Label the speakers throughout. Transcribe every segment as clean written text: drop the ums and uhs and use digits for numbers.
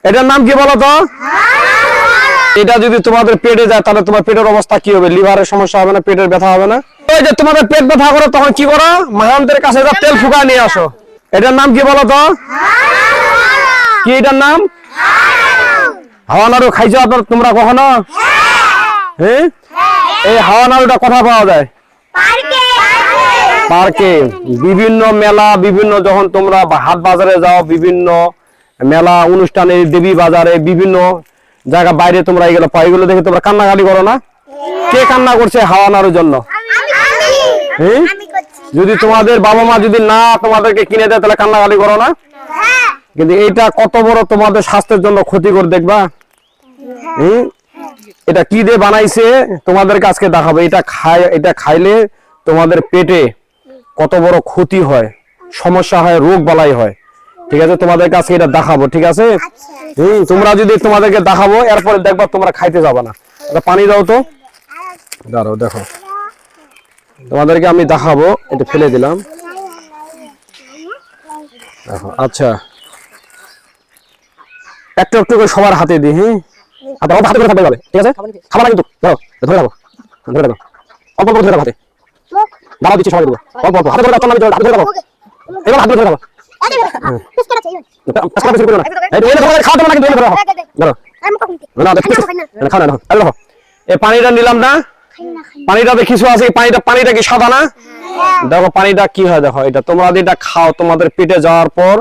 Speaker 1: এটার নাম কি বলো তো? এটা যদি তোমাদের পেটে যায় তাহলে তোমার পেটের অবস্থা কি হবে? লিভারের সমস্যা হবে না? পেটের ব্যথা হবে না? ওই যে তোমাদের পেট ব্যথা করে তখন কি করো? মাহানদের কাছে যা তেল ফুকা নিয়ে আসো। এটার নাম কি বলো তো? কি এটার নাম? হাওয়া নাড়ু খাইছো আপনার তোমরা কখনো? হ্যাঁ, এই হাওয়া নাড়ুটা কোথায় পাওয়া যায়? পার্কে, বিভিন্ন মেলা, বিভিন্ন যখন তোমরা হাট বাজারে যাও, বিভিন্ন মেলা অনুষ্ঠানে, দেবী বাজারে, বিভিন্ন জায়গা বাইরে তোমরা এগুলো পাই, এগুলো দেখে তোমরা কান্নাকাটি করো না? কে কান্না করছে হাওয়া নাড়ুর জন্য? হ্যাঁ, যদি তোমাদের বাবা মা যদি না তোমাদেরকে কিনে দেয় তাহলে কান্নাকাটি করো না? কিন্তু এটা কত বড় তোমাদের স্বাস্থ্যের জন্য ক্ষতিকর দেখবা। এটা কি দিয়ে বানাইছে তোমাদেরকে আজকে দেখাবো। এটা খাইলে তোমাদের পেটে কত বড় ক্ষতি হয়, সমস্যা হয়, রোগ বালাই হয়। ঠিক আছে, তোমাদের কাছে এটা দেখাবো। ঠিক আছে, তোমরা যদি তোমাদেরকে দেখাবো এরপরে দেখবা তোমরা খাইতে যাবে না। এটা পানি দাও তো, দাঁড়াও দেখো তোমাদেরকে আমি দেখাবো। এটা ফেলে দিলাম দেখো। আচ্ছা, একটু একটু করে সবার হাতে দিই। হ্যাঁ, হাতে করে থাকতে যাবে। ঠিক আছে, খাবার কিন্তু ধরে রাখো, ধরে রাখো, অল্প অল্প ধরে রাখো হাতে। দাঁড়াও দিচ্ছি সবাই দেবো, অল্প অল্প হাতে ধরে রাখো, হাতে ধরে রাখো। এবার হাতে ধরে রাখো। পানিটা নিলাম না, পানিটাতে কিছু আছে। পানিটা কি সাদা না? দেখো পানিটা কি হয় দেখো। এটা তোমরা এটা খাও, তোমাদের পেটে যাওয়ার পর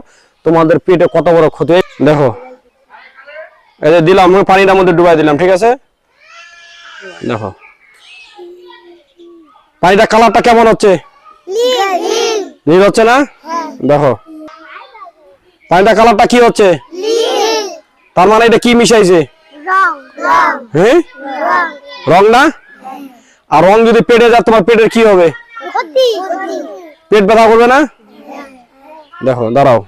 Speaker 1: তোমাদের পেটে কত বড় ক্ষতি। দেখো এই যে দিলাম, পানিটার মধ্যে ডুবাই দিলাম। ঠিক আছে, দেখো পানিটা কালারটা কেমন হচ্ছে? নীল হচ্ছে না? দেখো পানিটা কালারটা কি হচ্ছে? তার মানে এটা কি মিশাইছে? হ্যাঁ, রং না? আর রং যদি পেটে যায় তোমার পেটের কি হবে? পেট ব্যথা করবে না? দেখো দাঁড়াও,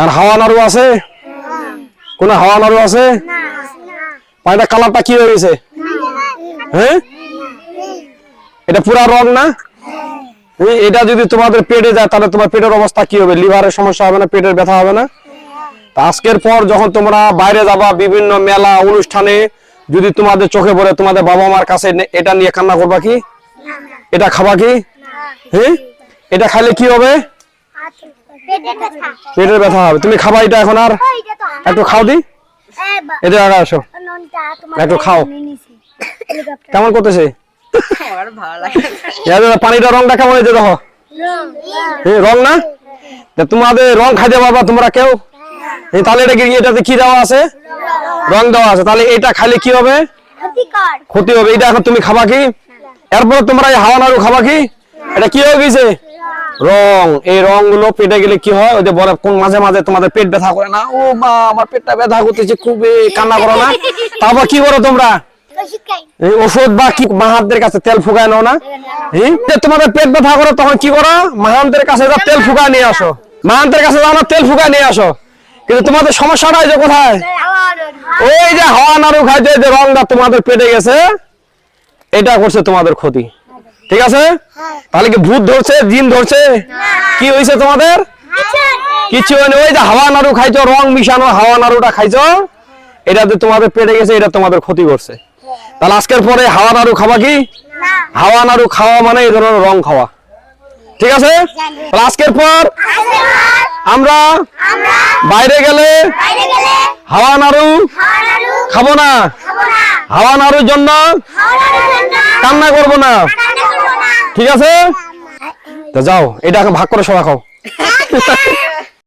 Speaker 1: আর হাওয়া নাড়ু আছে? কোন হাওয়া নাড়ু আছে? পানিটা কালারটা কি হয়ে গেছে? হ্যাঁ, এটা পুরা রং না? এটা যদি তোমাদের পেটে যায় তাহলে তোমার পেটের অবস্থা কি হবে? লিভারের সমস্যা হবে না? পেটের ব্যথা হবে না? আজকের পর যখন তোমরা বাইরে যাবা, বিভিন্ন মেলা অনুষ্ঠানে, যদি তোমাদের চোখে পড়ে তোমাদের বাবা মার কাছে এটা নিয়ে কান্না করবা কি? এটা খাবা কি? হ্যাঁ, এটা খাইলে কি হবে? পেটের ব্যথা হবে। তুমি খাবা এটা এখন? আর একটু খাও দি, এটা আগে আসো, একটু খাও। কেমন করতেছে? পানিটা রংটা কেমন হয়েছে দেখো। রং না? তোমাদের রং খাইতে পারবা তোমরা কেউ? তাহলে এটাতে কি দেওয়া আছে? রং দেওয়া আছে। তাহলে এটা খাইলে কি হবে? ক্ষতি হবে। এটা এখন তুমি খাবা কি? এরপর তোমরা এই হাওয়া নাড়ু খাবা কি? এটা কি হয়ে গেছে? রং। এই রং গুলো পেটে গেলে কি হয়? ওই যে বলে কোন মাঝে মাঝে তোমাদের পেট ব্যথা করে না? ও মা, আমার পেটটা ব্যথা করতেছে, খুবই কান্না করো না? তারপর কি করো তোমরা? ওষুধ বা কি মাহানদের কাছে তেল ফুকায় নাও না? তোমাদের পেট ব্যথা করো তখন কি করো? মাহানদের কাছে যা তেল ফুকায় নিয়ে আসো। মাহানদের কাছে যাও না, তেল ফুকায় নিয়ে আসো। কিন্তু তোমাদের সমস্যাটা যে কোথায়? ওই যে হাওয়া নাড়ু খাইতে যে রংটা তোমাদের পেটে গেছে, এটা করছে তোমাদের ক্ষতি। ঠিক আছে, তাহলে কি ভূত ধরছে, জিন ধরছে? কি হয়েছে তোমাদের? কিছু হয়নি। ওই যে হাওয়া নাড়ু খাইছো, রং মিশানো হাওয়া নাড়ুটা খাইছো, এটা যে তোমাদের পেটে গেছে, এটা তোমাদের ক্ষতি করছে। তাহলে আজকের পরে হাওয়া নাড়ু খাবা কি? হাওয়া নাড়ু খাওয়া মানে এই ধরনের রং খাওয়া। ঠিক আছে, তাহলে আজকের পর আমরা বাইরে গেলে হাওয়া নাড়ু খাবো না, হাওয়া নাড়ুর জন্য কান্না করবো না। ঠিক আছে, তো যাও, এটা ভাগ করে সবাই খাও।